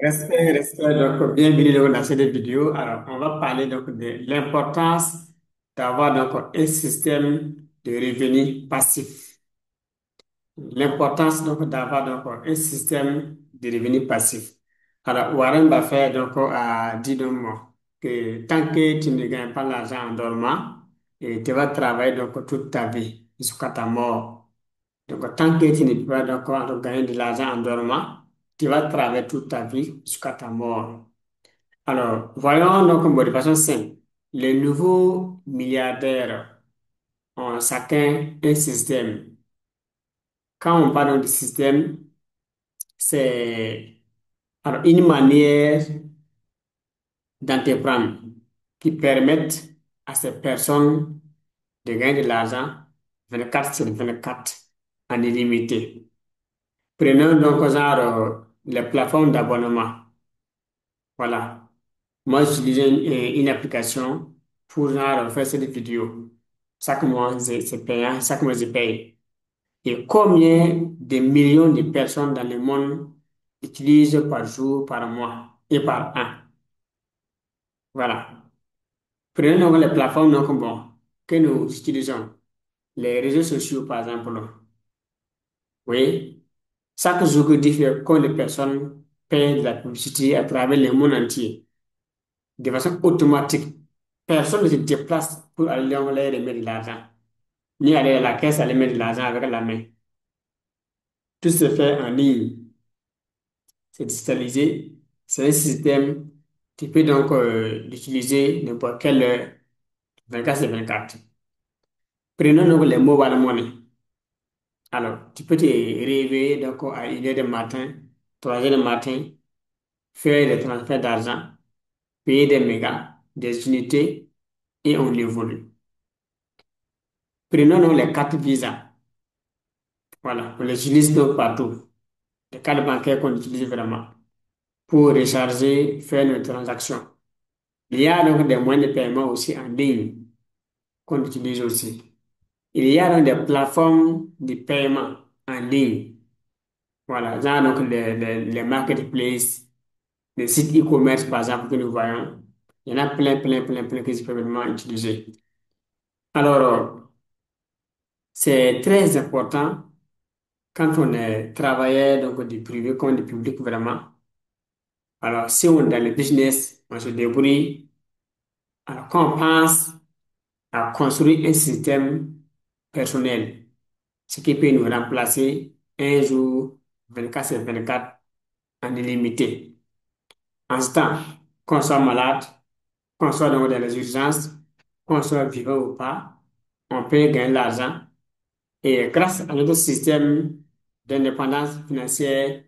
Respect, donc bienvenue donc, dans cette vidéo. Alors, on va parler donc de l'importance d'avoir donc un système de revenus passif. L'importance donc d'avoir donc un système de revenus passif. Alors, Warren Buffett donc a dit donc que tant que tu ne gagnes pas l'argent en dormant, et tu vas travailler donc toute ta vie jusqu'à ta mort. Donc, tant que tu ne peux pas donc gagner de l'argent en dormant, tu vas travailler toute ta vie jusqu'à ta mort. Alors, voyons donc de façon simple. Les nouveaux milliardaires ont chacun un système. Quand on parle de système, c'est alors une manière d'entreprendre qui permettent à ces personnes de gagner de l'argent 24 sur 24 en illimité. Prenons donc genre les plateformes d'abonnement. Voilà. Moi, j'utilisais une application pour genre, faire cette vidéo. Chaque mois, c'est payant. Chaque mois, je paye. Et combien de millions de personnes dans le monde utilisent par jour, par mois et par an? Voilà. Prenons donc les plateformes donc, bon, que nous utilisons. Les réseaux sociaux, par exemple. Oui. Chaque jour que diffère quand les personnes paient de la publicité à travers le monde entier, de façon automatique. Personne ne se déplace pour aller envoyer remettre de l'argent, ni aller à la caisse aller mettre de l'argent avec la main. Tout se fait en ligne. C'est digitalisé. C'est un système. Tu peux donc l'utiliser n'importe quelle heure, 24 sur 24. Prenons donc les mobile money. Alors, tu peux te réveiller donc à 1 heure du matin, 3 heures du matin, faire des transferts d'argent, payer des mégas, des unités et on évolue. Prenons donc les cartes Visa. Voilà, on les utilise donc partout. Les cartes bancaires qu'on utilise vraiment pour recharger, faire nos transactions. Il y a donc des moyens de paiement aussi en ligne qu'on utilise aussi. Il y a donc des plateformes de paiement en ligne. Voilà, genre donc les marketplaces, les sites e-commerce par exemple que nous voyons. Il y en a plein que je peux vraiment utiliser. Alors, c'est très important quand on est travailleur donc du privé comme du public vraiment. Alors, si on est dans le business, on se débrouille. Alors, quand on pense à construire un système personnel, ce qui peut nous remplacer un jour, 24 sur 24, en illimité. En ce temps, qu'on soit malade, qu'on soit dans les urgences, qu'on soit vivant ou pas, on peut gagner de l'argent. Et grâce à notre système d'indépendance financière,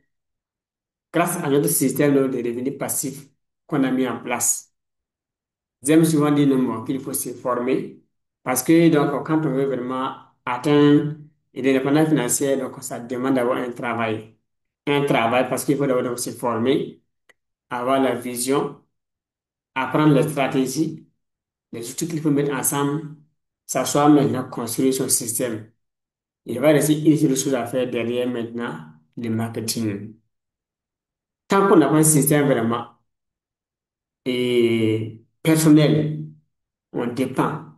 grâce à notre système de revenus passifs qu'on a mis en place. J'aime souvent dire non, qu'il faut se former parce que donc, quand on veut vraiment atteindre l'indépendance financière, donc, ça demande d'avoir un travail. Un travail parce qu'il faut d'abord donc se former, avoir la vision, apprendre les stratégies, les outils qu'il faut mettre ensemble, s'asseoir maintenant, construire son système. Il va rester une seule chose à faire derrière maintenant, le marketing. Tant qu'on n'a pas un système vraiment personnel, on dépend.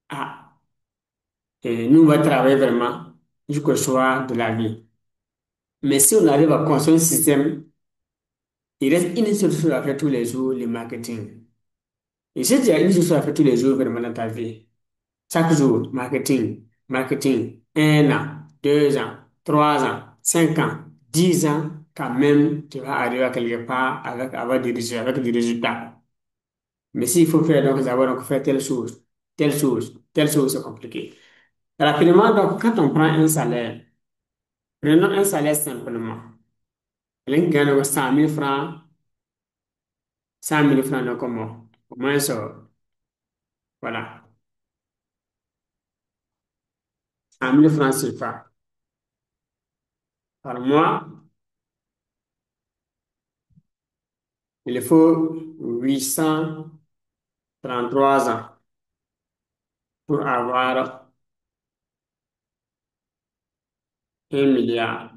Ah, et nous, on va travailler vraiment jusqu'au soir de la vie. Mais si on arrive à construire un système, il reste une seule chose à faire tous les jours, le marketing. Et si tu as une seule chose à faire tous les jours vraiment dans ta vie, chaque jour, marketing, 1 an, 2 ans, 3 ans, 5 ans, 10 ans, quand même, tu vas arriver à quelque part avec, avoir des résultats, avec des résultats. Mais s'il faut faire donc d'abord donc faire telle chose, c'est compliqué. Rapidement, donc, quand on prend un salaire, prenons un salaire simplement. Quelqu'un qui gagne donc 100 000 francs, 100 000 francs, donc comment? Au moins, ça, voilà, 100 000 francs CFA par mois, il faut 833 ans pour avoir 1 milliard.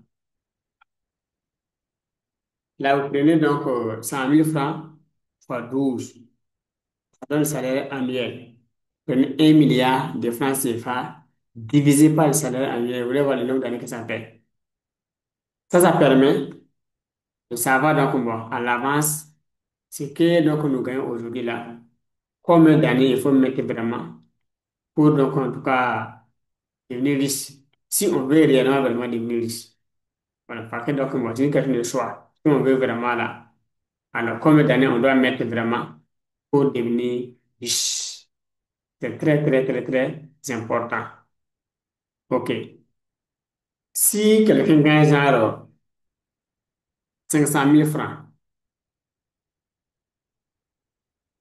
Là, vous prenez donc 100 000 francs fois 12, ça donne le salaire annuel. Prenez 1 milliard de francs CFA divisé par le salaire annuel. Vous voulez voir le nombre d'années que ça fait. Ça permet de savoir donc bon, à l'avance ce que donc nous gagnons aujourd'hui là. Combien d'années il faut mettre vraiment pour donc en tout cas devenir riche. Si on veut réellement vraiment devenir riche. Voilà, parce que donc bon, c'est une question de choix. Si on veut vraiment là, alors combien d'années on doit mettre vraiment pour devenir riche. C'est très, très, très, très important. OK. Si quelqu'un gagne genre 500 000 francs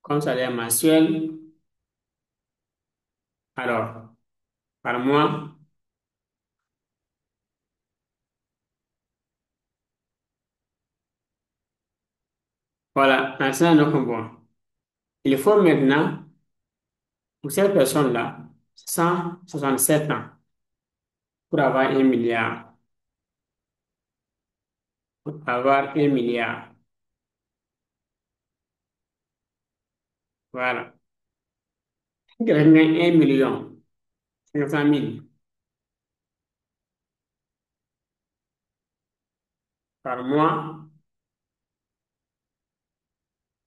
comme salaire mensuel, alors par mois, voilà, maintenant, donc, bon, il faut maintenant, pour cette personne-là, 167 ans pour avoir 1 milliard. Pour avoir 1 milliard. Voilà. Si quelqu'un gagne 1 million, 500 000 par mois,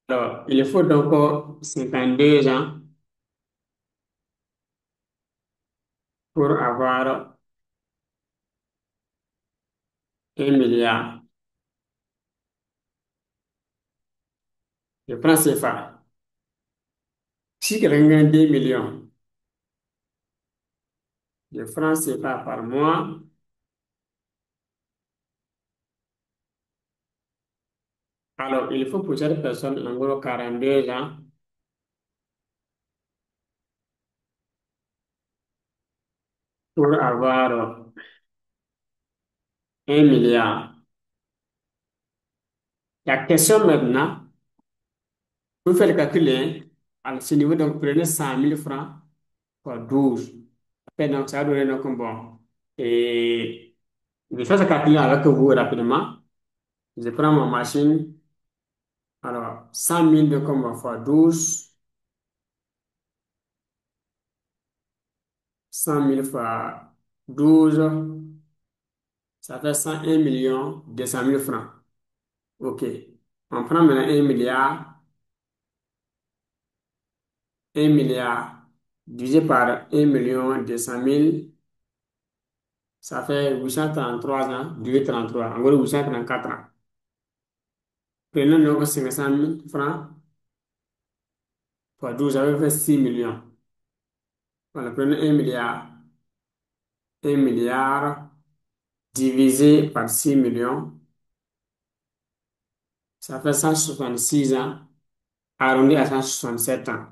alors il faut donc 52 ans pour avoir 1 milliard. Je prends CFA. Si quelqu'un gagne 2 millions de francs CFA par mois, alors il faut pour cette personne en gros 42 ans pour avoir 1 milliard. La question maintenant, vous faites le calcul, hein, à ce niveau, donc prenez 100 000 francs fois 12. Après, donc ça va donner donc bon. Et je fais ce calcul avec vous rapidement. Je prends ma machine. Alors, 100 000 de comme fois 12, 100 000 fois 12, ça fait 101 200 000 francs. OK. On prend maintenant 1 milliard. 1 milliard divisé par 1 200 000, ça fait 833 ans, 233, en gros 834 ans. Prenons donc 500 000 francs fois 12, ça fait 6 millions. Voilà, prenons 1 milliard. 1 milliard divisé par 6 millions, ça fait 166 ans, arrondi à 167 ans.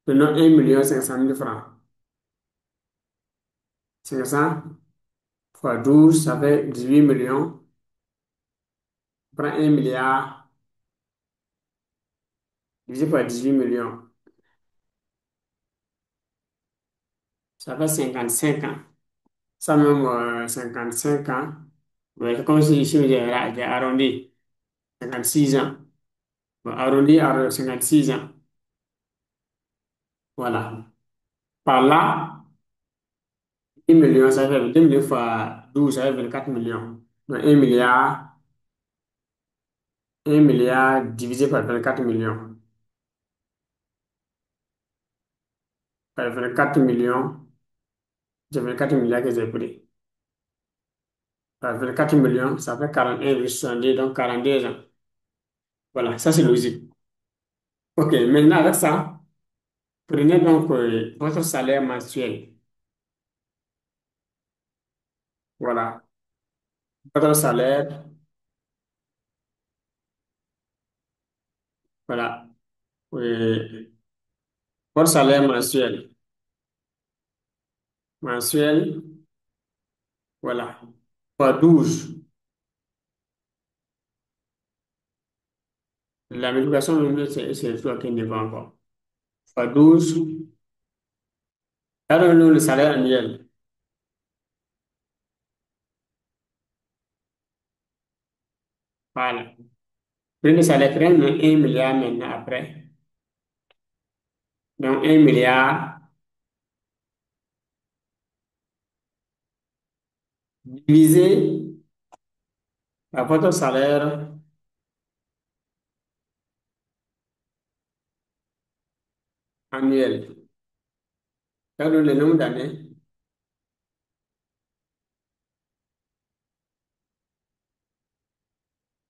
Prenons 1 500 000 francs. 500 fois 12, ça fait 18 millions. On prend 1 milliard divisé par 18 millions. Ça fait 55 ans. Ça même 55 ans. Ouais, comme si ici j'ai arrondi 56 ans. Bon, arrondi à 56 ans. Voilà. Par là, 1 million, ça fait 2 millions fois 12, ça fait 24 millions. Donc 1 milliard divisé par 24 millions. Par 24 millions, j'ai 24 milliards que j'ai pris. Par 24 millions, ça fait 41,62, donc 42 ans. Voilà, ça c'est logique. OK, maintenant avec ça, prenez donc votre salaire mensuel. Voilà, votre salaire, voilà, euh, votre salaire mensuel, mensuel, voilà, fois 12. La multiplication, c'est toi qui ne va encore. Fois 12, donne-nous le salaire annuel. Voilà. Prenez ça, les prennent 1 milliard maintenant après. Donc 1 milliard divisé par votre salaire annuel. Ça donne le nombre d'années.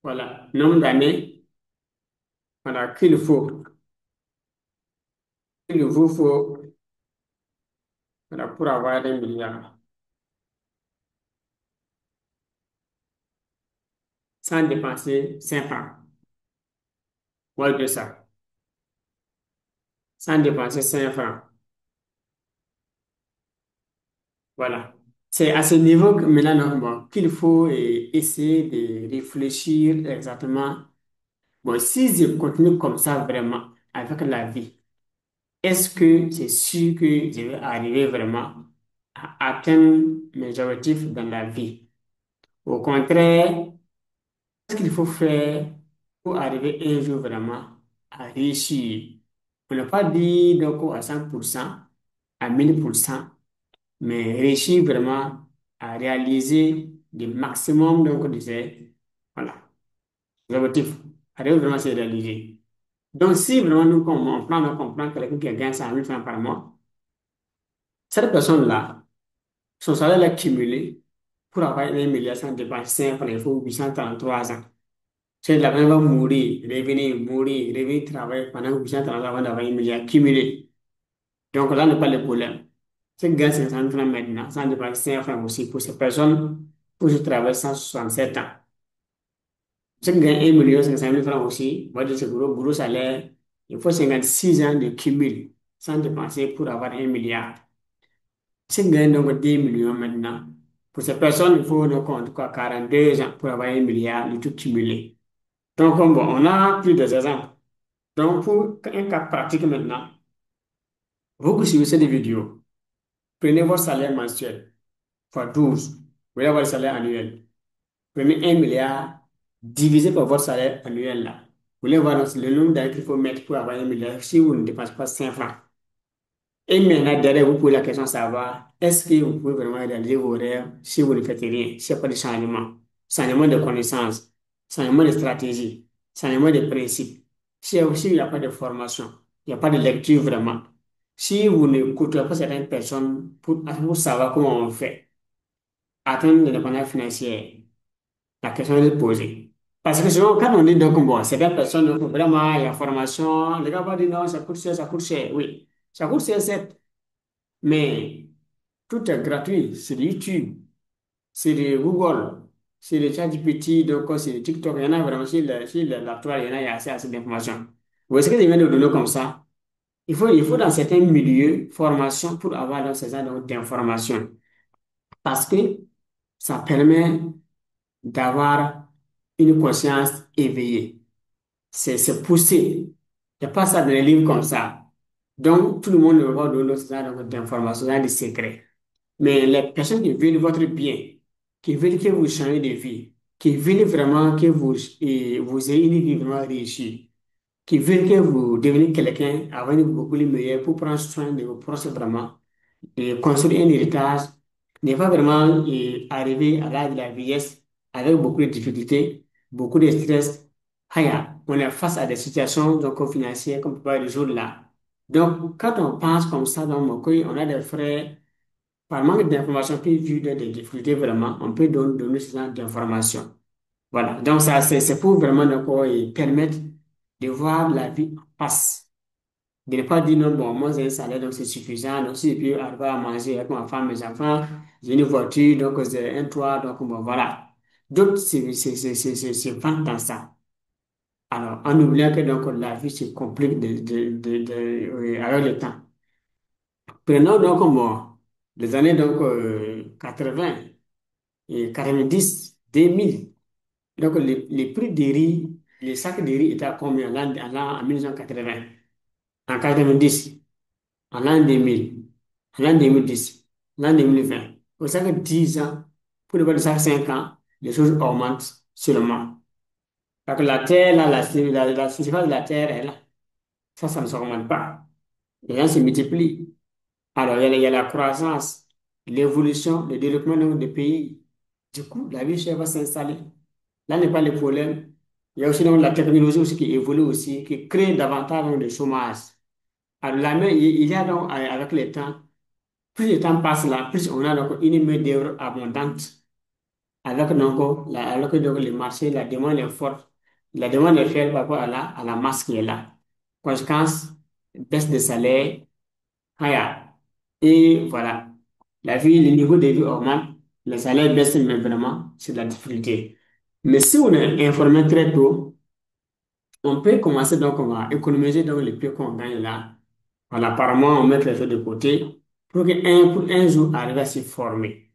Voilà. Nombre d'années, voilà, qu'il faut. Il vous faut, voilà, pour avoir 1 milliard. Sans dépenser 5 francs. Voilà de ça. Sans dépenser 5 francs. Voilà. C'est à ce niveau que maintenant donc, bon, qu'il faut essayer de réfléchir exactement. Bon, si je continue comme ça vraiment avec la vie, est-ce que c'est sûr que je vais arriver vraiment à atteindre mes objectifs dans la vie? Au contraire, qu'est-ce qu'il faut faire pour arriver un jour vraiment à réussir? On n'a pas dit donc à 100%, à 1000%, mais réussir vraiment à réaliser le maximum donc de ces voilà, objectifs. Arriver vraiment à se réaliser. Donc, si vraiment on prend quelqu'un qui gagne 100 000 francs par mois, cette personne-là, son salaire est cumulé pour avoir 1 milliard sans dépenser 5 francs, il faut 833 ans. C'est la personne va mourir, revenir travailler pendant 833 ans avant d'avoir 1 milliard cumulé. Donc là n'est pas le problème. C'est gagne 500 francs maintenant, sans dépenser 5 francs aussi pour ces personnes, pour ce travail 167 ans. Ceux qui gagnent 1 million 500 000 francs aussi, moi, de ce gros salaire, il faut 56 ans de cumul sans dépenser pour avoir 1 milliard. Ceux qui gagnent donc 10 millions maintenant, pour ces personnes, il faut donc en tout cas 42 ans pour avoir 1 milliard, le tout cumulé. Donc, bon, on a plus de exemples. Donc, pour un cas pratique maintenant, vous qui suivez cette vidéo, prenez votre salaire mensuel fois 12, vous allez avoir le salaire annuel. Prenez 1 milliard divisé par votre salaire annuel là. Vous voulez voir le nombre d'années qu'il faut mettre pour avoir 1 milliard si vous ne dépensez pas 5 francs. Et maintenant, derrière, vous posez la question de savoir est-ce que vous pouvez vraiment réaliser vos rêves si vous ne faites rien, s'il n'y a pas de changement, changement de connaissances, changement de stratégie, changement de principe. S'il n'y a pas de formation, il n'y a pas de lecture vraiment. Si vous ne côtoyez pas certaines personnes pour savoir comment on fait, atteindre l'indépendance financière, la question est posée. Parce que souvent, quand on dit donc, bon, certaines personnes, donc, vraiment, il y a formation, les gars vont dire non, ça coûte cher, ça coûte cher. Oui, ça coûte cher, certes, mais tout est gratuit. C'est de YouTube, c'est de Google, c'est de ChatGPT, donc c'est de TikTok. Il y en a vraiment sur la toile, il y en a, il y a assez d'informations. Vous voyez ce que je viens de donner comme ça? Il faut dans certains milieux, formation pour avoir donc, ces genre d'informations. Parce que ça permet d'avoir une conscience éveillée. C'est poussé. Il n'y a pas ça dans les livres comme ça. Donc, tout le monde ne va pas donner ce genre d'informations, ce genre de secrets. Mais les personnes qui veulent votre bien, qui veulent que vous changez de vie, qui veulent vraiment que vous ayez une vie vraiment réussie, qui veulent que vous deveniez quelqu'un avec une beaucoup meilleur pour prendre soin de vos proches vraiment, de construire un héritage, ne pas vraiment arriver à l'âge de la vieillesse avec beaucoup de difficultés, beaucoup de stress. Haya, on est face à des situations donc, financières qu'on ne peut pas résoudre là. Donc, quand on pense comme ça, donc, on a des frais, par manque d'informations, puis vu des difficultés vraiment, on peut donner ce genre d'informations. Voilà. Donc, ça, c'est pour vraiment donc, permettre de voir la vie en face. De ne pas dire non, bon, moi j'ai un salaire, donc c'est suffisant. Donc, si je peux arriver à manger avec ma femme, mes enfants, j'ai une voiture, donc j'ai un toit, donc bon, voilà. D'autres se vantent dans ça. Alors, en oubliant que donc, la vie se complique avec le temps. Prenons donc bon, les années donc, 80 et 90, 2000. Donc, les prix des riz, les sacs de riz étaient à combien en 1980, en 90, en l'an 2000, en l'an 2010, en l'an 2020. Pour ça que 10 ans, pour ne pas dire ça 5 ans, les choses augmentent seulement. Donc la terre, là, la surface de la terre est là. Ça ne s'augmente pas. Les gens se multiplient. Alors, il y a la croissance, l'évolution, le développement donc, des pays. Du coup, la vie chère va s'installer. Là n'est pas le problème. Il y a aussi donc, la technologie aussi qui évolue aussi, qui crée davantage donc, de chômage. Alors, il y a donc, avec le temps, plus le temps passe là, plus on a donc une main-d'œuvre abondante. Alors que donc, le marché, la demande est forte. La demande est faible par rapport à la masse qui est là. Conséquence, baisse de salaire. Voilà. Et voilà. La vie, le niveau de vie augmente, le salaire baisse, mais vraiment, c'est de la difficulté. Mais si on est informé très tôt, on peut commencer donc à économiser donc les prix qu'on gagne là. Voilà, apparemment, on met les choses de côté pour un jour arriver à se former.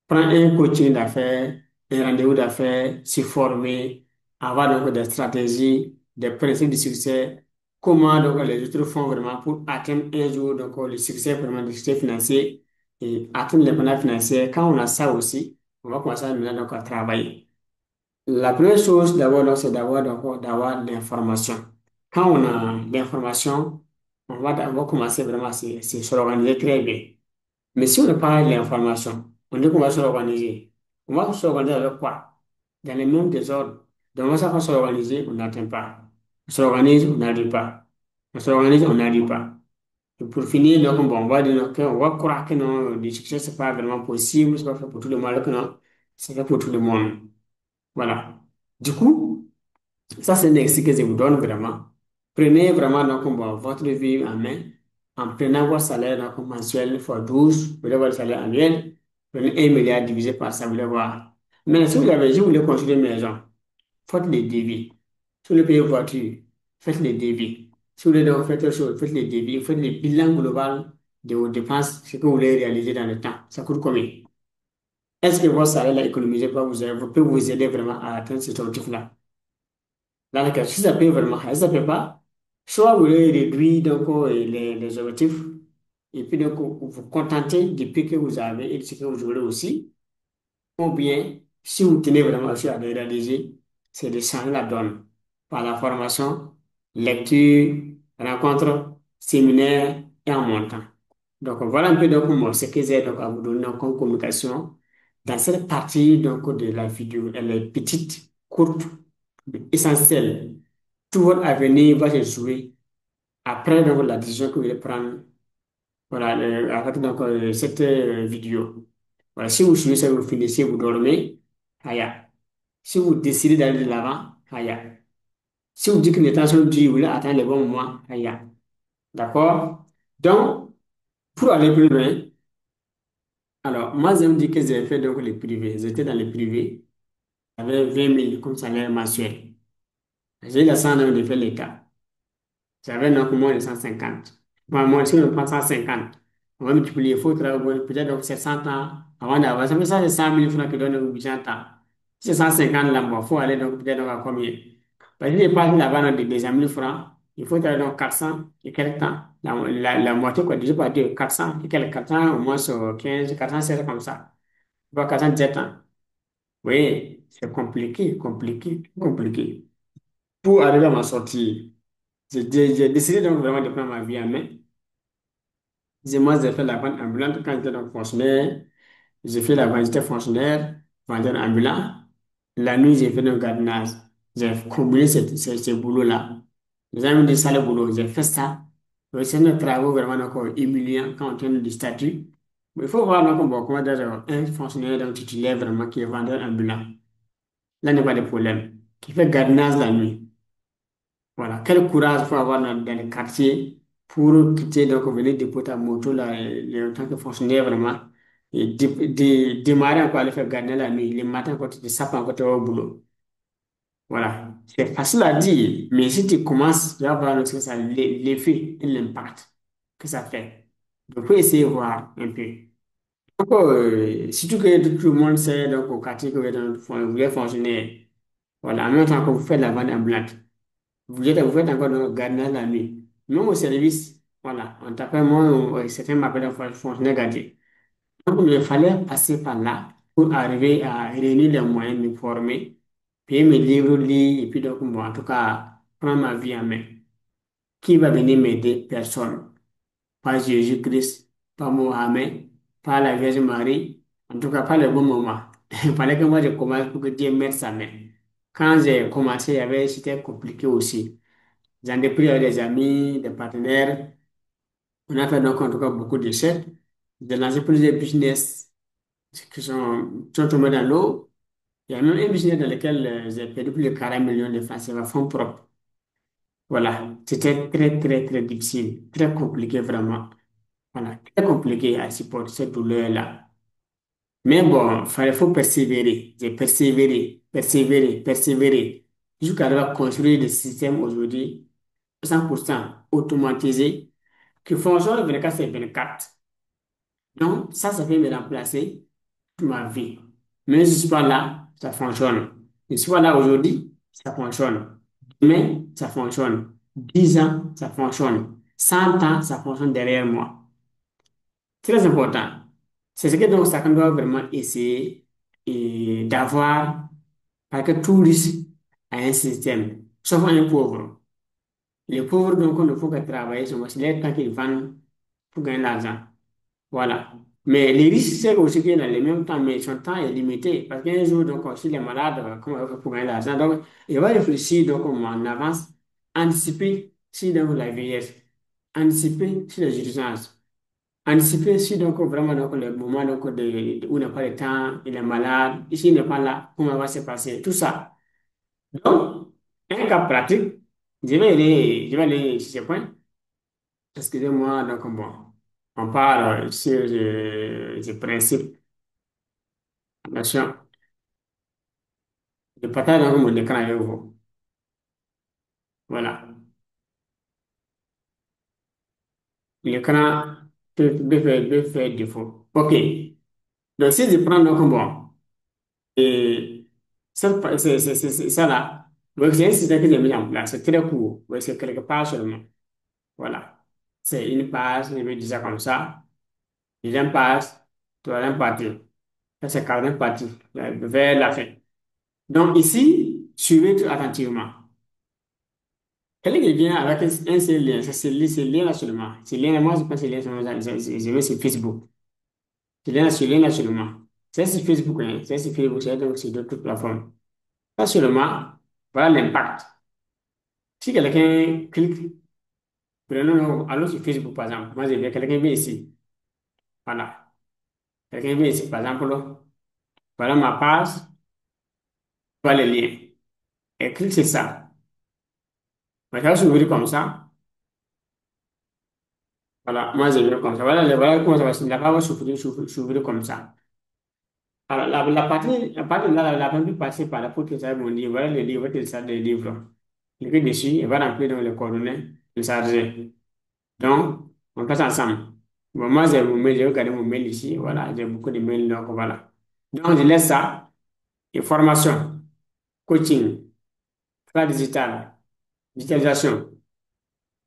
Prendre un coaching d'affaires, un rendez-vous d'affaires, se former, avoir donc des stratégies, des principes de succès, comment donc les autres font vraiment pour atteindre un jour donc le succès vraiment, le succès financier et atteindre l'indépendance financière. Quand on a ça aussi, on va commencer maintenant donc à travailler. La première chose d'abord, donc, c'est d'avoir l'information. Quand on a l'information, on va commencer vraiment à s'organiser très bien. Mais si on n'a pas l'information, on dit qu'on va s'organiser. On va s'organiser avec quoi? Dans les mêmes désordres. Donc, on va s'organiser, on n'atteint pas. On s'organise, on n'arrive pas. On s'organise, on n'arrive pas. Et pour finir, donc, bon, on va dire on va croire que non, le succès, c'est pas vraiment possible, c'est pas fait pour tout le monde, alors que non, c'est fait pour tout le monde. Voilà. Du coup, ça, c'est un exercice que je vous donne vraiment. Prenez vraiment donc, bon, votre vie en main en prenant votre salaire donc, mensuel fois 12, vous allez voir le salaire annuel. Prenez 1 milliard divisé par ça, vous allez voir. Mais si vous voulez construire une maison, faites les devis. Si vous voulez payer une voiture, faites les devis. Si vous voulez donc faire quelque chose, faites les devis, faites les bilans global de vos dépenses, ce que vous voulez réaliser dans le temps. Ça coûte combien? Est-ce que votre salaire là, économisé peut vous aider vraiment à atteindre cet objectif-là? Dans le cas, si ça paye vraiment, si ça ne paye pas, soit vous voulez réduire donc, les objectifs, et puis donc, vous vous contentez du prix que vous avez et de ce que vous aurez aussi, ou bien, si vous tenez vraiment aussi à le réaliser, c'est de changer la donne par la formation, lecture, rencontre, séminaire et en montant. Donc, voilà un peu donc, moi, ce que j'ai donc, à vous donner donc, comme communication. Dans cette partie donc, de la vidéo, elle est petite, courte, mais essentielle. Tout votre avenir va se jouer après donc, la décision que vous allez prendre voilà, avec donc, cette vidéo. Voilà, si vous suivez ça, vous finissez, vous dormez, aya. Si vous décidez d'aller de l'avant, aya. Si vous dites que le temps sont durs, vous voulez attendre le bon moment, aya. D'accord? Donc, pour aller plus loin, alors, moi, je me dis que j'ai fait donc les privés. J'étais dans les privés, j'avais 20 000 comme salaire mensuel. J'ai eu la chance donc, de faire l'État. J'avais donc moins de 150. Bon, moi, si on prend 150, on va multiplier. Il faut travailler peut-être donc 700 ans avant d'avoir. Ça fait ça, c'est 100 000 francs qui donnent au budget en temps. Si c'est 150 là, bon, il faut aller donc peut-être donc à combien? Parce que j'ai pas là-bas donc, des 200 000 francs. Il faut travailler donc 400 et quelques temps. La moitié, quoi, déjà pas dire 400 et quelques 400, au moins sur 15, 416 comme ça. Pas 417 ans. Oui, c'est compliqué, compliqué, compliqué. Pour arriver à m'en sortir. J'ai décidé donc vraiment de prendre ma vie en main. Moi, j'ai fait la vente ambulante quand j'étais donc fonctionnaire. J'ai fait la vente, j'étais fonctionnaire, vendeur ambulant. La nuit, j'ai fait le gardiennage. J'ai combiné ces boulots-là. Les amis dit ça le boulot, j'ai fait ça. Oui, c'est un travail vraiment encore humiliant quand on tient du statut. Mais il faut voir donc, bon, comment dire, un fonctionnaire donc, titulaire vraiment qui est vendeur ambulant. Là, n'est pas de problème. Qui fait gardiennage la nuit. Voilà, quel courage il faut avoir dans les quartiers pour quitter, donc venir déposer ta moto là, en tant que fonctionnaire vraiment, et démarrer encore aller faire garder la nuit, le matin quand tu te sapes encore tu vas au boulot. Voilà, c'est facile à dire, mais si tu commences, tu vas voir donc, ce que ça, l'effet et l'impact que ça fait. Donc, il faut essayer de voir un peu. Donc, surtout que tout le monde sait donc, au quartier que vous êtes fonctionnaire, voilà, en même temps que vous faites la vente ambulante. Vous êtes encore dans le gardien la nuit. Même au service, voilà, on t'appelle, moi, certains m'appellent un fonctionnaire gardien. Donc, il fallait passer par là pour arriver à réunir les moyens de me former payer mes livres, lire, et puis donc, bon, en tout cas, prendre ma vie en main. Qui va venir m'aider? Personne. Pas Jésus-Christ, pas Mohamed, pas la Vierge Marie, en tout cas pas le bon moment. Il fallait que moi je commence pour que Dieu mette sa main. Quand j'ai commencé, c'était compliqué aussi. J'en ai pris avec des amis, des partenaires. On a fait donc en tout cas beaucoup d'essais. J'ai lancé plusieurs business qui sont tombés dans l'eau. Il y a même un business dans lequel j'ai perdu plus de 40 millions de francs CFA fonds propres. Voilà, c'était très, très, très difficile, très compliqué vraiment. Voilà, très compliqué à supporter cette douleur-là. Mais bon, faut persévérer. J'ai persévéré, persévéré, persévéré, jusqu'à arriver à construire des systèmes aujourd'hui 100% automatisés qui fonctionnent 24 sur 24. Donc, ça peut me remplacer toute ma vie. Mais je ne suis pas là, ça fonctionne. Je ne suis pas là aujourd'hui, ça fonctionne. Demain, ça fonctionne. 10 ans, ça fonctionne. 100 ans, ça fonctionne derrière moi. Très important. C'est ce que donc chacun doit vraiment essayer et d'avoir, parce que tout risque a un système, sauf un pauvre. Les pauvres, donc, on ne faut que travailler, c'est les temps qu'ils vendent pour gagner de l'argent. Voilà. Mais les risques, c'est aussi qu'il y a dans le même temps, mais son temps est limité. Parce qu'un jour, donc, s'il est malade, comment il fait pour gagner de l'argent? Donc, il va réfléchir donc, en avance, anticiper si donc la vieillesse, anticiper sur les urgences. Anticiper si donc vraiment donc, le moment donc, où il n'a pas le temps, il est malade, ici il n'est pas là, comment va se passer, tout ça. Donc, un cas pratique, je vais aller sur ce point. Excusez-moi, donc bon, on parle sur le principe. Attention, je partage donc mon écran avec vous. Voilà. L'écran peut faire défaut. OK. Donc, si je prends donc bon. Et c'est ça là. Donc, c'est un système que j'ai mis en place. C'est très court. Ouais, c'est quelque part seulement. Voilà. C'est une page, je vais dire ça comme ça. Deuxième page, troisième partie. Ça, c'est quatrième partie, vers la fin. Donc, ici, suivez tout attentivement. Quelqu'un qui vient avec un seul lien, ça, c'est ce lien-là seulement. Ce lien-là, moi, je pense que ce lien seulement, je vais sur Facebook. Ce lien-là seulement. C'est sur Facebook, hein. C'est sur Facebook, c'est donc sur d'autres plateformes. Pas seulement, voilà l'impact. Si quelqu'un clique, prenons, allons sur Facebook par exemple. Moi, j'ai bien quelqu'un vient ici. Voilà. Quelqu'un vient ici, par exemple. Voilà ma page, voilà le lien. Et clique sur ça. Mais ça va s'ouvrir comme ça. Voilà. Moi, j'ai vu comme ça. Voilà comment ça va s'ouvrir. La page va s'ouvrir comme ça. Alors, la partie là, la première partie par la pour télécharger mon livre. Voilà le livre, télécharger le livre. Cliquez dessus et va remplir dans les coordonnées, télécharger. Donc, on passe ensemble. Bon, moi, j'ai mon mail, j'ai regardé mon mail ici. Voilà, j'ai beaucoup de mails, donc voilà. Donc, je laisse ça. Et formation, coaching, plan digital, digitalisation.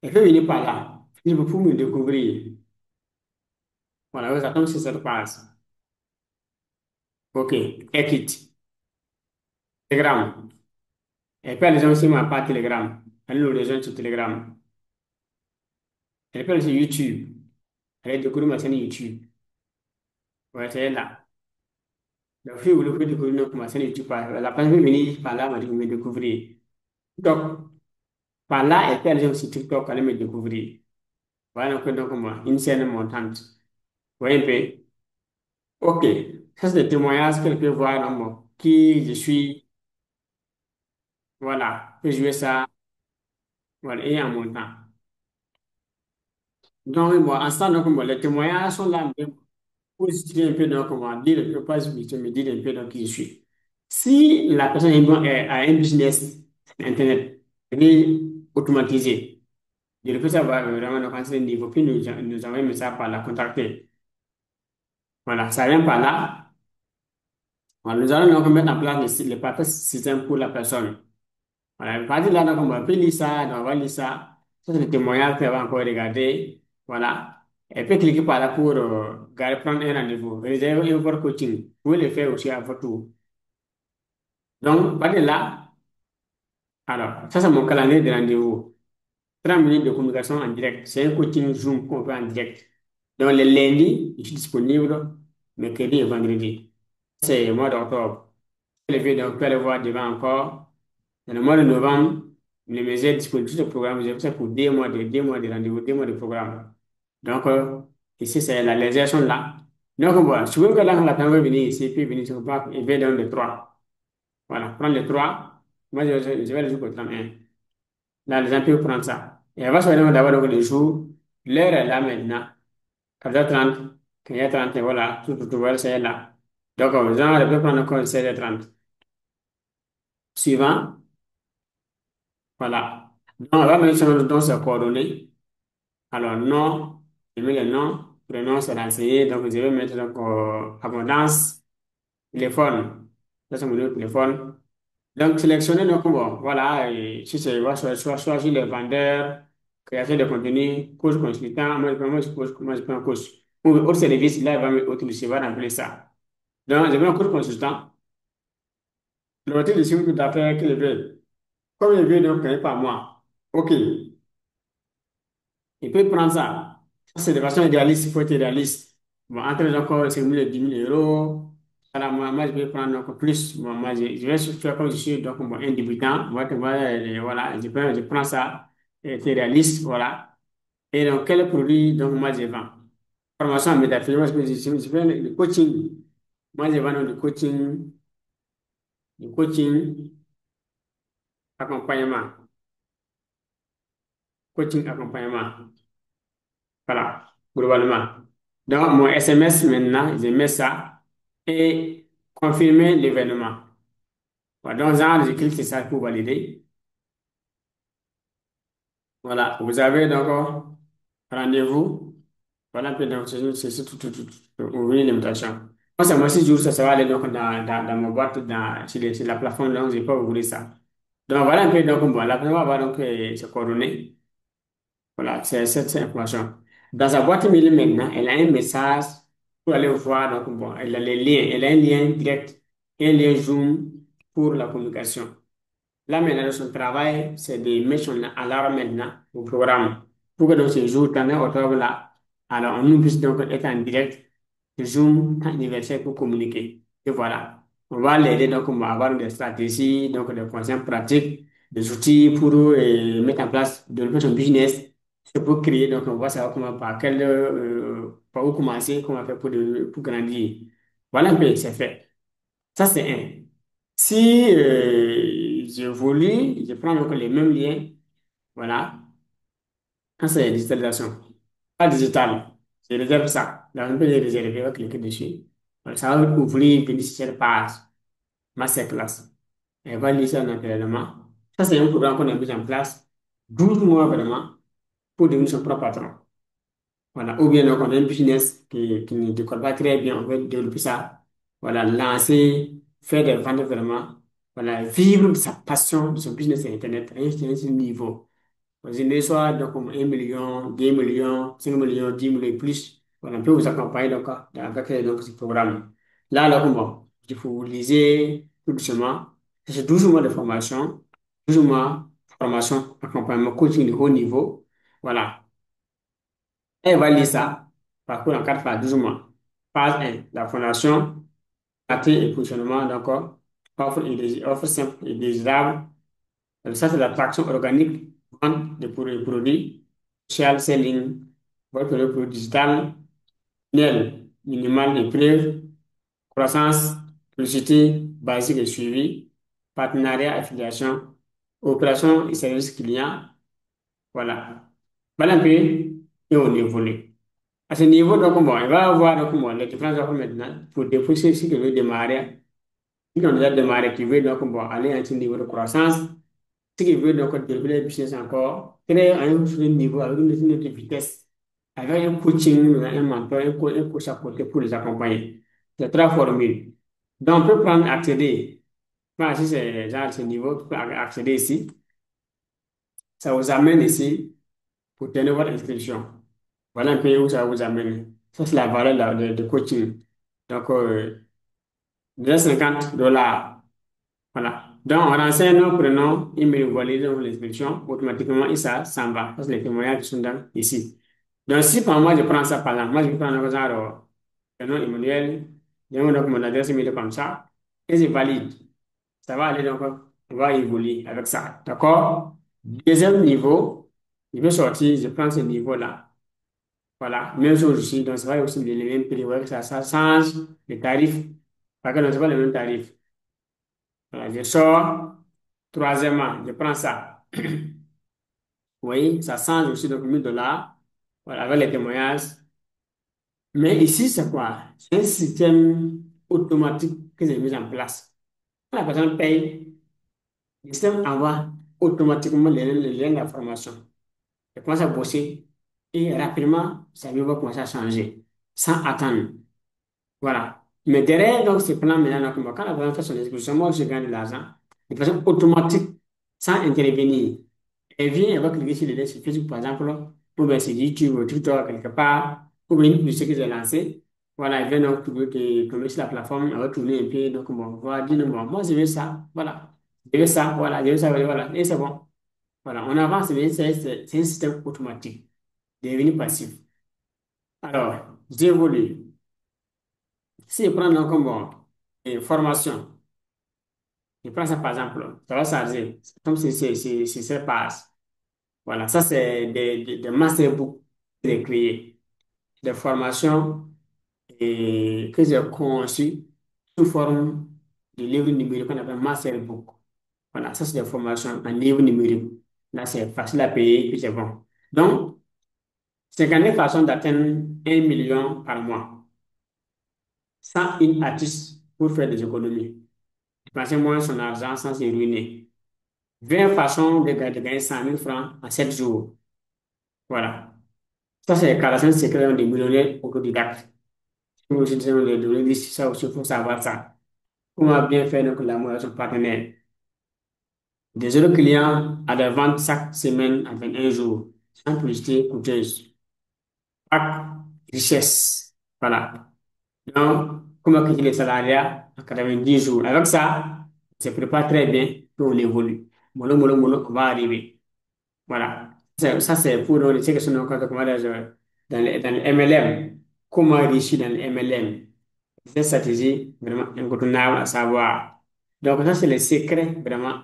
Et puis, venir par là. Il faut me découvrir. Voilà, ça tombe sur cette page. OK. Equity, Telegram. Et puis, les gens aussi m'ont pas Telegram. Allez, nous rejoindre sur Telegram. Et puis, sur YouTube. Allez, découvrir ma chaîne YouTube. Ouais, c'est là. Donc, si vous voulez découvrir ma chaîne YouTube, la page peut venir par là, me découvrir. Donc, par là, et puis aller sur TikTok, aller me découvrir. Voilà donc moi, une scène montante. Vous voyez un peu? OK. Ça, c'est des témoignages qu'elle peut voir dans moi. Qui je suis, voilà. Je jouer ça, voilà, et en montant. Donc, moi, en ce temps, donc, moi, les témoignages sont là, mais pour situer un peu, donc, comment dire, ne peux pas me dire un peu donc qui je suis. Si la personne a un business Internet, et automatisé, je peux savoir vraiment donc, à ce niveau, puis nous envoyer un message par la contacter. Voilà, ça vient par là. Voilà, nous allons donc mettre en place le parfait système pour la personne. Voilà, à partir de là, donc, on peut lire ça, donc on va lire ça. Ça, c'est le témoignage qu'elle va encore regarder. Voilà. Elle peut cliquer par là pour prendre un rendez-vous. Réserver un votre coaching. Vous pouvez le faire aussi à votre tour. Donc, par là, alors, ça, c'est mon calendrier de rendez-vous. 30 minutes de communication en direct. C'est un coaching Zoom qu'on fait en direct. Donc, le lundi, je suis disponible, mercredi et vendredi. C'est le mois d'octobre. Le vieux, donc, vous allez voir devant encore. Dans le mois de novembre, les mesures disponibles, tout le programme, j'ai fait ça pour 2 mois de rendez-vous, 2 mois de programme. Donc, ici, c'est la législation là. Donc, voilà, si vous voulez que là, la personne veut venir ici, puis venir sur le parc, il va dans les trois. Voilà, prendre les trois. Moi, je vais le jouer pour 31. Là, les gens peuvent prendre ça. Et elle va choisir d'abord donc, le jour. L'heure est là maintenant. 14h30, 15h30, et voilà, tout, voilà, c'est là. Donc, les gens, elles peuvent prendre encore 16h30. Suivant, voilà. Donc, on va mettre sur dans ses coordonnées. Alors, nom, je mets le nom, prénom, c'est renseigné. Donc, je vais mettre donc, abondance, téléphone. Ça, c'est mon numéro de téléphone. Donc, sélectionner donc, bon, voilà, et si c'est, choisir les vendeurs, création de contenu, coach consultant, moi, je prends un coach. Ou autre service, là, il va me auto-lycée, il va remplir ça. Donc, je vais un coach consultant. Le type de chiffre d'affaires qu'il veut. Comme il veut, donc, payer par mois. OK. Il peut prendre ça. Ça, c'est de façon idéaliste, il faut être idéaliste. Bon, entre les encore, c'est 10 000 euros. Alors, moi, je vais prendre encore plus. Bon, moi, je vais faire comme je suis donc, bon, un débutant. Moi, voilà, je prends ça. C'est réaliste, voilà. Et donc, quel produit, donc, moi, je vends? Formation en métaphysique, moi, je fais le coaching. Moi, je vends donc, le coaching, accompagnement. Coaching, accompagnement. Voilà, globalement. Donc, mon SMS maintenant, je mets ça et confirmer l'événement. Voilà, donc, genre, je clique sur ça pour valider. Voilà, vous avez donc rendez-vous. Voilà un peu donc, c'est ouvrir l'invitation. Moi, c'est moi, 6 jours, ça va aller donc dans ma boîte, sur la plateforme, donc je peux ouvrir ça. Donc, voilà un peu, donc, bon, la première va donc se coordonner. Voilà, c'est cette information. Dans sa boîte mail maintenant, elle a un message pour aller voir. Donc, bon, elle a les liens. Elle a un lien direct et un lien Zoom pour la communication. Là, maintenant, son travail, c'est de mettre son alarme maintenant au programme. Pour que dans ce jour, dans octobre là, alors, nous puissions donc être en direct de Zoom anniversaire pour communiquer. Et voilà. On va l'aider donc on va avoir des stratégies, donc des conseils pratiques, des outils pour mettre en place, développer son business. C'est pour créer, donc on va savoir comment, par où commencer, comment faire pour grandir. Voilà un peu, c'est fait. Ça, c'est un. Si je voulais, je prends donc les mêmes liens, voilà, quand c'est digitalisation. Pas digital, je réserve ça. Donc, on peut les réserver, on va cliquer dessus. Voilà, ça va ouvrir une cette page, masterclass. Elle va lire ça naturellement. Ça, c'est un programme qu'on a mis en place 12 mois vraiment pour devenir son propre patron. Voilà. Ou bien donc, on a un business qui ne décolle pas très bien, on veut développer ça. Voilà, lancer, faire des ventes vraiment. Voilà, vivre de sa passion, de son business sur Internet à un niveau. Vous avez soit donc comme 1 million, 2 millions, 5 millions, 10 millions et plus. Voilà, on peut vous accompagner donc, avec donc, ce programme. Là, bon, il faut lisez tout doucement. C'est 12 mois de formation, 12 mois de formation, accompagnement, coaching de haut niveau. Voilà. Elle va lire ça, parcours en 4 phases, 12 mois. Phase 1, la fondation, attrait et positionnement, d'accord. Offre simple et désirable. Ça, c'est l'attraction organique, vente de produits, social selling, votre produit digital, tunnel minimal de preuve, croissance, publicité basique et suivi, partenariat, affiliation, opération et service client. Voilà. Voilà un peu et on évolue. À ce niveau, donc, bon, il va avoir donc, bon, les différentes offres maintenant pour déposer ce qui veut démarrer. Si on a déjà démarré, qui veut donc, bon, aller à un niveau de croissance, ce qui veut donc développer le business encore, créer un niveau avec une autre vitesse, avec un coaching, un mentor, un coach à côté pour les accompagner. C'est trois formules. Donc, on peut prendre, accéder. Voilà, si c'est genre ce niveau, tu peux accéder ici. Ça vous amène ici pour tenir votre inscription. Voilà un peu où ça vous amène. Ça, c'est la valeur de coaching. Donc, déjà $50. Voilà. Donc, on renseigne nos prénoms, email valide donc l'inscription, automatiquement, et ça s'en va. Parce que les témoignages sont dans, ici. Donc, si par moi, je prends ça, par exemple, moi, je prends un genre, prénom Emmanuel, je mets donc mon adresse email comme ça, et je valide. Ça va aller donc, on va évoluer avec ça. D'accord? Deuxième niveau, je vais sortir, je prends ce niveau-là. Voilà. Même chose ici, donc ça va aussi les mêmes prix. Ouais, ça change les tarifs. Parce que non, c'est pas les mêmes tarifs. Voilà, je sors. Troisièmement, je prends ça. Oui, ça change aussi donc 1000 $. Voilà, avec les témoignages. Mais ici, c'est quoi? C'est un système automatique que j'ai mis en place. Quand la personne paye, le système envoie automatiquement les liens d'information. Je commence à bosser et rapidement, ça va commencer à changer sans attendre. Voilà. Mais derrière donc, ce plan maintenant, donc, quand la personne fait son inscription, moi, je gagne de l'argent de façon automatique, sans intervenir. Elle vient, elle va cliquer sur le lien sur Facebook, par exemple, ou bien sur YouTube, ou TikTok, quelque part, ou bien une publicité que j'ai lancée. Voilà, elle vient donc tomber sur la plateforme, elle va tourner un peu, donc bon, voilà, dire, bon, moi, je veux ça, voilà. Je veux ça, voilà, je veux ça, voilà, et c'est bon. Voilà, on avance, mais c'est un système automatique, devenu passif. Alors, j'évolue. Si je prends donc comme bon, formation, je prends ça par exemple, ça va charger, c'est comme si c'est ça passe. Voilà, ça c'est des masterbooks que j'ai créés, des formations que j'ai conçues sous forme de livres numériques qu'on appelle masterbook. Voilà, ça c'est des formations en livres numériques. Là, c'est facile à payer et c'est bon. Donc, c'est une façon d'atteindre 1 million par mois sans une artiste pour faire des économies. Dépenser moins son argent sans se ruiner. 20 façons de gagner 100 000 francs en 7 jours. Voilà. Ça, c'est les 45 secrets des millionnaires autodidactes. Si vous aussi de donner ça aussi, il faut savoir ça. Comment bien faire donc l'amour avec son partenaire. Des autres clients à des ventes chaque semaine à 21 jours, sans publicité coûteuse. Pack richesse. Voilà. Donc, comment créer les salariats en 90 jours. Avec ça, on se prépare très bien, puis on évolue. Mollo, mollo, mollo, on va arriver. Voilà. Ça, c'est pour les ceux qui sont encore comment dire, dans le MLM. Comment réussir dans le MLM? C'est une stratégie vraiment incontournable à savoir. Donc, ça, c'est le secret vraiment.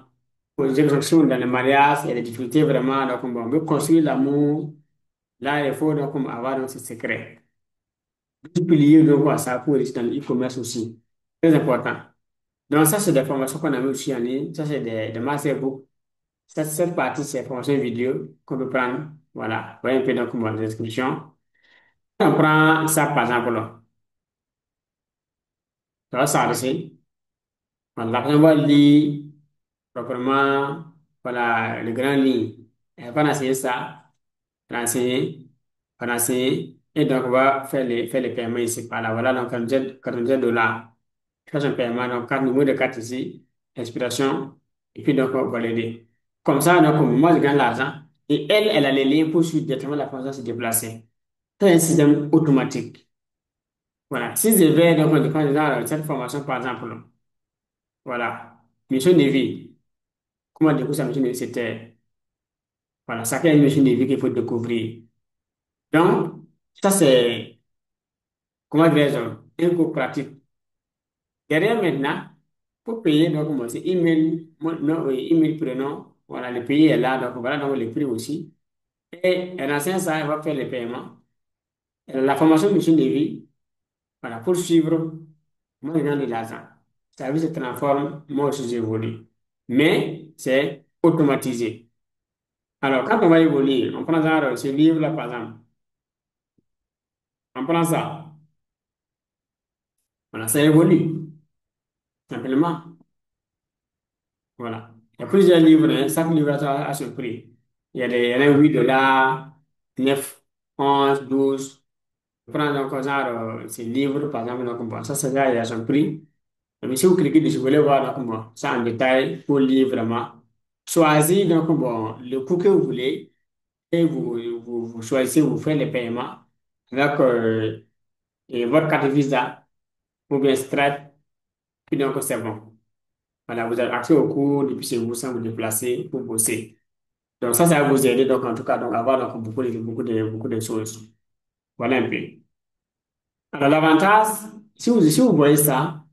Pour les gens qui sont dans le mariage, il y a des difficultés vraiment. Donc, on veut construire l'amour. Là, il faut donc avoir donc, ce secret. Pilier donc à ça pour réussir dans le e-commerce aussi. Très important. Donc, ça, c'est des formations qu'on a mis aussi en ligne. Ça, c'est des masterbooks. Cette partie, c'est formation vidéo qu'on peut prendre. Voilà. Voyez un peu donc mon description. On prend ça par exemple là. Ça va s'arrêter. Voilà. La personne va lire proprement, voilà, les grandes lignes. Elle va enseigner ça, renseigner, renseigner. Et donc, on va faire les paiements ici par là. Voilà, donc 47 $. Fais un paiement, donc carte, numéro de carte ici, expiration, et puis donc on va l'aider. Comme ça, donc, moi, je gagne l'argent. Et elle, elle a les liens pour suivre directement la personne se déplacer. C'est un système automatique. Voilà. Si je vais, donc, on dépend dans cette formation, par exemple, voilà, mission de vie. Comment découvrir sa mission de vie? C'était, voilà, chacun a une mission de vie qu'il faut découvrir. Donc, ça, c'est, comment dirais-je, un cours pratique. Derrière maintenant, pour payer, donc, moi, c'est email, non, oui, email prénom, voilà, le pays est là, donc voilà, donc le prix aussi. Et elle enseigne ça, elle va faire les paiements. La formation de mission de vie, voilà, pour suivre, moi, je gagne de l'argent. Ça vie se transforme, moi aussi, j'évolue. Mais c'est automatisé. Alors, quand on va évoluer, on prend genre, ce livre-là, par exemple, on prend ça, voilà, ça évolue, simplement. Voilà. Il y a plusieurs livres, hein. Chaque livre a son prix. Il y en a 8 $, 9, 11, 12. Prends donc genre, ces livres, par exemple, donc, bon, ça, c'est là, il y a son prix. Mais si vous cliquez dessus, vous voulez voir donc, bon, ça en détail pour lire vraiment. Choisissez donc bon, le coût que vous voulez et vous choisissez, vous faites les paiements avec et votre carte Visa ou bien Stripe, puis donc c'est bon. Voilà, vous avez accès aux cours depuis chez vous sans vous déplacer pour bosser. Donc ça va vous aider donc en tout cas donc à avoir donc beaucoup de choses. Voilà un peu. Alors l'avantage, si vous voyez ça,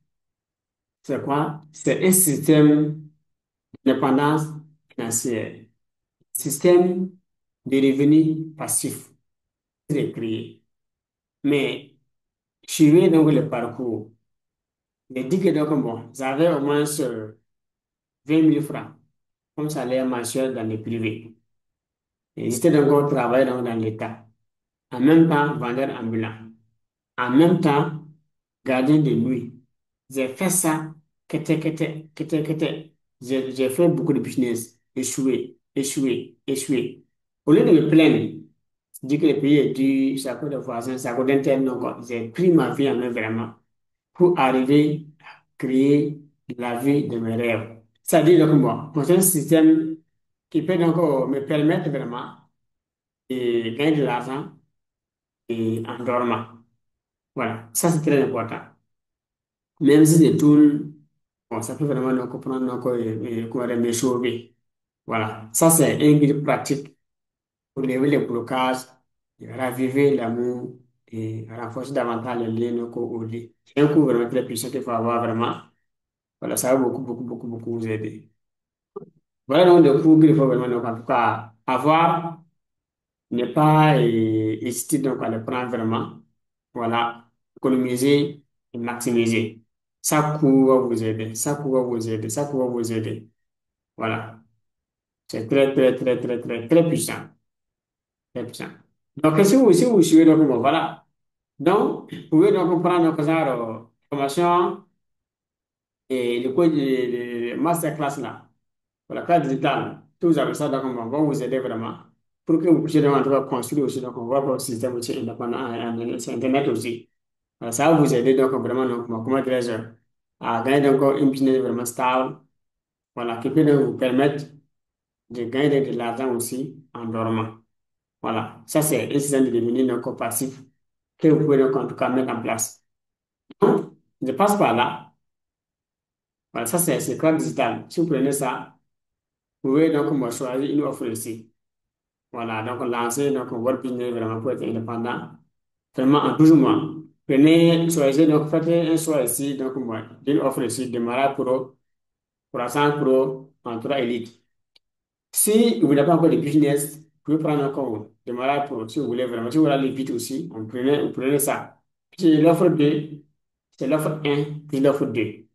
c'est quoi? C'est un système d'indépendance financière, système de revenus passifs est créé. Mais suivez donc le parcours. Il dit que donc bon, vous avez au moins 20 000 francs comme salaire mensuel dans le privé. Et j'étais donc au travail dans l'État. En même temps, vendeur ambulant. En même temps, gardien de nuit. J'ai fait ça, que. J'ai fait beaucoup de business. Échoué, échoué, échoué. Au lieu de me plaindre, je dis que le pays est dur, ça coûte de voisins, ça coûte d'interne. Donc, j'ai pris ma vie en main vraiment pour arriver à créer la vie de mes rêves. C'est-à-dire donc moi, c'est un système qui peut donc me permettre vraiment de gagner de l'argent et en dormant. Voilà, ça c'est très important. Même si je tourne, bon, ça peut vraiment nous comprendre, donc, comment dire, me sauver. Voilà, ça c'est un guide pratique pour lever les blocages, et raviver l'amour et renforcer davantage les liens donc, au lit. C'est un coup vraiment très puissant qu'il faut avoir vraiment. Voilà, ça va beaucoup vous aider. Voilà donc des cours qu'il faut vraiment donc, en tout cas avoir, ne pas hésiter donc à les prendre vraiment. Voilà, économiser et maximiser. Ça court va vous aider, ça court va vous aider, ça court va vous aider. Voilà, c'est très puissant, très puissant. Donc, si vous suivez donc, bon, voilà. Donc, vous pouvez donc prendre donc, genre, formation et le cours de masterclass là. Voilà, classe digitale, tout vous avez ça, donc on va vous aider vraiment pour que vous puissiez donc, en tout cas construire aussi donc, on va votre système aussi indépendant sur Internet aussi. Voilà, ça va vous aider donc vraiment, donc, comment dirais-je, à gagner donc une business vraiment stable, voilà, qui peut donc vous permettre de gagner de l'argent aussi en dormant. Voilà, ça c'est un système de devenir donc passif que vous pouvez donc en tout cas mettre en place. Donc, je passe par là. Voilà, ça c'est classe digitale. Si vous prenez ça, vous pouvez donc moi, choisir une offre ici. Voilà, donc lancer donc votre business vraiment pour être indépendant, vraiment en 12 mois. Prenez, choisissez, donc faites un choix ici, donc moi, d'une offre ici, démarrage pro, croissant pro, entourage élite. Si vous n'avez pas encore de business, vous pouvez prendre encore démarrage pro, si vous voulez vraiment, si vous voulez aller vite aussi, vous prenez ça. Puis l'offre 2, c'est l'offre un puis l'offre 2.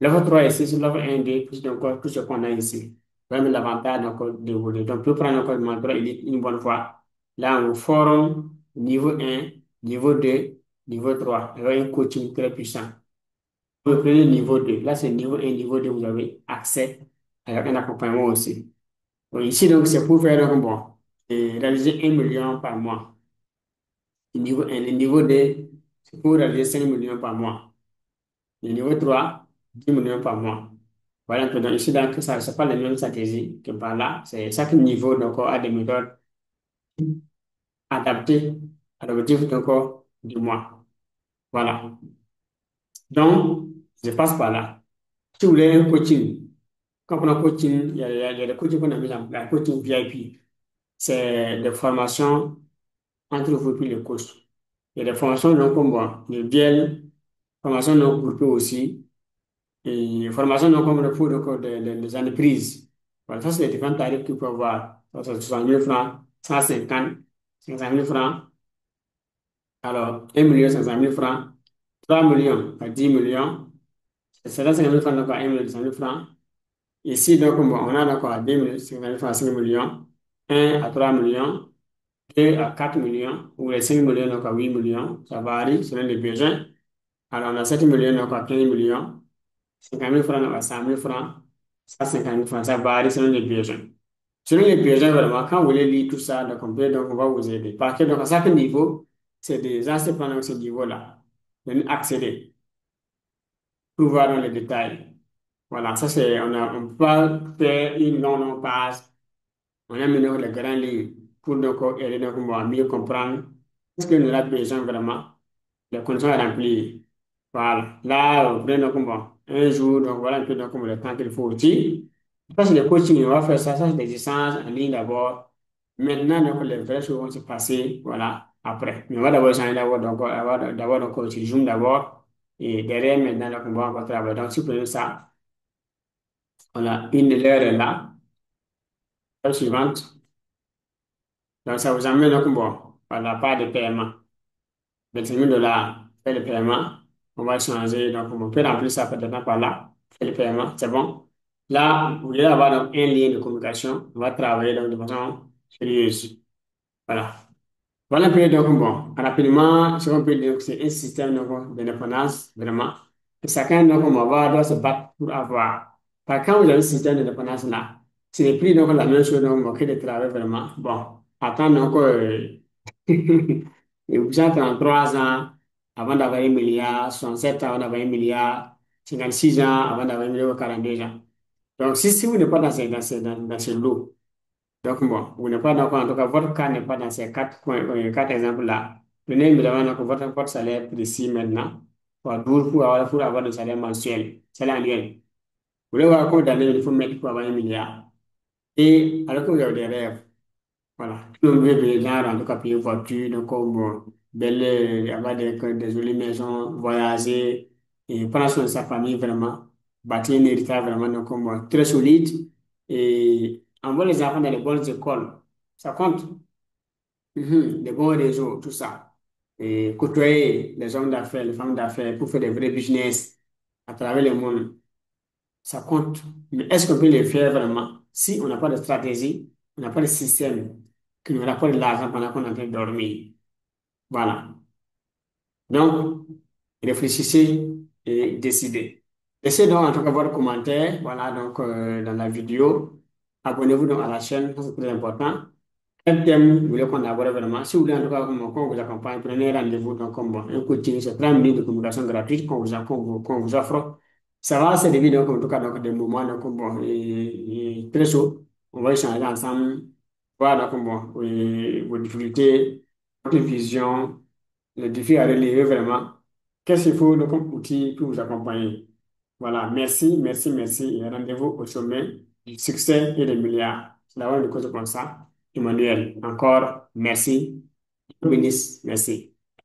L'offre 3 ici, c'est l'offre 1, 2, plus encore tout ce qu'on a ici. Vraiment l'avantage donc, de voler. Donc, vous prendre encore le mentor élite une bonne fois. Là, on forme niveau 1, niveau 2, niveau 3. Il y a un coaching très puissant. Vous prenez le niveau 2. Là, c'est niveau 1, niveau 2, vous avez accès à un accompagnement aussi. Donc, ici, donc, c'est pour faire donc, bon, et réaliser 1 million par mois. Le niveau 1, le niveau 2, c'est pour réaliser 5 millions par mois. Le niveau 3, 10 millions par mois. Voilà un peu. Donc, ici, donc, ça c'est pas la même stratégie que par là. C'est chaque niveau donc, a des méthodes adaptées à l'objectif donc, du mois. Voilà. Donc, je passe par là. Si vous voulez un coaching, quand on a coaching, il y a des coachings qu'on a mis en place, coaching VIP. C'est des formations entre vous et le coach. Il y a des formations donc comme moi, les bielles, formations non groupées aussi. Et formation donc, comme le pour donc, des entreprises. Voilà, ça, c'est les différents tarifs qu'il peut avoir. Ça, c'est 60 000 francs, 150, 500 000 francs. Alors, 1 500 000 francs, 3 millions à 10 millions. C'est 50 000 francs, donc à 1 200 000 francs. Ici, donc, bon, on a donc à 10 50 000 francs à 5 millions, 1 à 3 millions, 2 à 4 millions, ou les 5 millions donc à 8 millions. Ça varie selon les besoins. Alors, on a 7 millions donc à 15 millions. 50 000 francs à 100 000 francs, 150 000 francs, ça varie selon les besoins. Selon les besoins, vraiment, quand vous voulez lire tout ça, donc on va vous aider. Parce que donc, à chaque niveau, c'est des gens qui prennent ce niveau-là. De accéder pour voir dans les détails. Voilà, ça c'est, on peut pas faire une longue page. On a maintenant les grands livres pour donc aider donc, moi, à mieux comprendre ce que nous avons besoin vraiment, les conditions à remplir. Voilà, là, vous prenez donc, bon, un jour, donc voilà un peu donc, comme le temps qu'il faut aussi. Ça, c'est le coaching, on va faire ça, ça c'est des échanges en ligne d'abord. Maintenant, donc, les vraies choses vont se passer, voilà, après. Mais on va d'abord échanger d'abord, donc, d'abord, donc, sur Zoom d'abord, et derrière, maintenant, donc, on va encore travailler. Donc, si vous prenez ça, voilà, une heure est là, la suivante, donc ça vous amène, donc, bon, à la part de paiement. 25 000 $, fait le paiement. On va changer. Donc, on peut remplir ça peut-être par là. Fait le paiement, c'est bon. Là, vous allez avoir donc, un lien de communication. On va travailler donc, de façon sérieuse. Voilà. Voilà un peu, donc, bon, rapidement, ce qu'on peut dire, que c'est un système donc, d'indépendance, vraiment. Et chacun donc, on va avoir, doit se battre pour avoir. Quand vous avez un système d'indépendance là, ce n'est plus donc, la même chose donc, que de travailler vraiment. Bon, attends donc, et vous êtes en 3 ans avant d'avoir 1 milliard, 67 ans avant d'avoir 1 milliard, 56 ans avant d'avoir 1 milliard, 42 ans. Donc, si vous n'êtes pas dans ce lot, donc, bon, vous n'êtes pas d'accord. En tout cas, votre cas n'est pas dans ces quatre exemples-là. Prenez évidemment donc, votre salaire précis maintenant, pour avoir le salaire mensuel, salaire annuel. Vous voulez voir combien d'années il faut mettre pour avoir 1 milliard. Et alors que vous avez des rêves, voilà. Tout le monde veut des gens, en tout cas, payer une voiture, donc, comme, belle, avoir des jolies maisons, voyager, et prendre soin de sa famille, vraiment, bâtir un héritage vraiment, donc, comme, très solide, et envoyer les enfants dans les bonnes écoles. Ça compte. Mhm. Des bons réseaux, tout ça. Et côtoyer les hommes d'affaires, les femmes d'affaires pour faire des vrais business à travers le monde, ça compte. Mais est-ce qu'on peut le faire vraiment si on n'a pas de stratégie, on n'a pas de système qui nous rapporte de l'argent pendant qu'on est en train de dormir? Voilà. Donc, réfléchissez et décidez. Laissez donc en tout cas votre commentaire, voilà, donc dans la vidéo. Abonnez-vous donc à la chaîne, ça, c'est très important. Quel thème vous voulez qu'on aborde vraiment? Si vous voulez en tout cas qu'on vous accompagne, prenez rendez-vous donc comme bon, un coaching, c'est 30 minutes de communication gratuite qu'on vous offre. Ça va servir donc en tout cas donc des moments donc bon, et très chaud. On va échanger ensemble, voir donc bon, et vos difficultés, votre vision, les défis à relever vraiment. Qu'est-ce qu'il faut donc, comme outil pour vous accompagner? Voilà, merci, merci, merci. Et rendez-vous au sommet du succès et des milliards. C'est la une cause comme ça. Emmanuel, encore merci. Bénisse, merci.